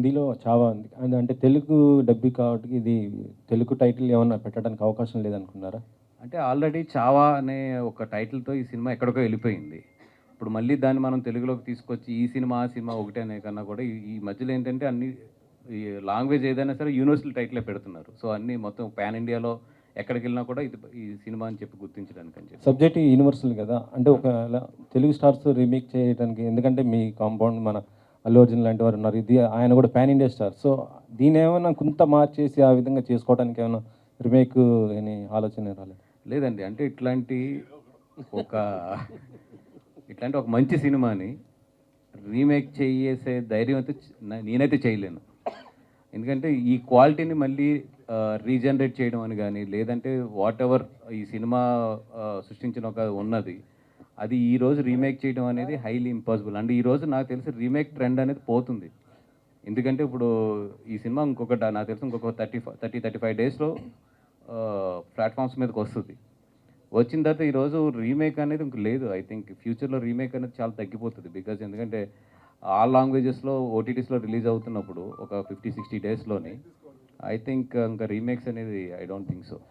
హిందీలో 'చావా' ఉంది. అంటే తెలుగు డబ్బింగ్ కాబట్టి ఇది తెలుగు టైటిల్ ఏమన్నా పెట్టడానికి అవకాశం లేదనుకున్నారా? అంటే ఆల్రెడీ 'చావా' అనే ఒక టైటిల్‌తో ఈ సినిమా ఎక్కడికో ఎళ్ళిపోయింది. ఇప్పుడు మళ్ళీ దాన్ని మనం తెలుగులోకి తీసుకొచ్చి ఈ సినిమా, ఆ సినిమా ఒకటే అనే కన్నా కూడా ఈ ఈ మధ్యలో ఏంటంటే అన్ని ఈ లాంగ్వేజ్ ఏదైనా సరే యూనివర్సల్ టైటిలే పెడుతున్నారు. సో, అన్నీ మొత్తం పాన్ ఇండియాలో ఎక్కడికెళ్ళినా కూడా ఇది ఈ సినిమా అని చెప్పి గుర్తించడానికి అని చెప్పి. సబ్జెక్ట్ యూనివర్సల్ గదా! అంటే ఒకవేళ తెలుగు స్టార్స్ రీమేక్ చేయడానికి ఎందుకంటే మీ కాంపౌండ్ మన 'అల్లు అర్జున్' లాంటి వారు ఉన్నారు. ఇది ఆయన కూడా పాన్ ఇండియా స్టార్. సో, దీన్నేమన్నా కొంత మార్చేసి ఆ విధంగా చేసుకోవడానికి ఏమన్నా రీమేక్ అని ఆలోచన రాలేదా? లేదండి. అంటే ఒక ఇట్లాంటి ఒక మంచి సినిమాని రీమేక్ చేసేసే ధైర్యం అయితే నేనైతే చేయలేను. ఎందుకంటే ఈ క్వాలిటీని మళ్ళీ రీజనరేట్ చేయడం అని గాని, లేదంటే వాటెవర్ ఈ సినిమా సృష్టించిన ఒక ఉన్నది. అది ఈరోజు రీమేక్ చేయడం అనేది హైలీ ఇంపాసిబుల్. అండ్ ఈరోజు నాకు తెలిసి రీమేక్ ట్రెండ్ అనేది పోతుంది. ఎందుకంటే ఇప్పుడు ఈ సినిమా నాకు తెలిసి ఇంకొక 35 డేస్‌లో ప్లాట్‌ఫార్మ్స్ మీదకొస్తది. వచ్చిన తర్వాత ఈరోజు రీమేక్ అనేది ఇంక లేదు. ఐ థింక్ ఫ్యూచర్‌లో రీమేక్ అనేది చాలా తగ్గిపోతది. బికాజ్ ఎందుకంటే ఆల్ లాంగ్వేజెస్‌లో ఓటీటీస్‌లో రిలీజ్ అవుతున్నప్పుడు ఒక 50, 60 డేస్‌లోని ఐ థింక్ ఇంకా రీమేక్స్ అనేది ఐ డోంట్ థింక్ సో.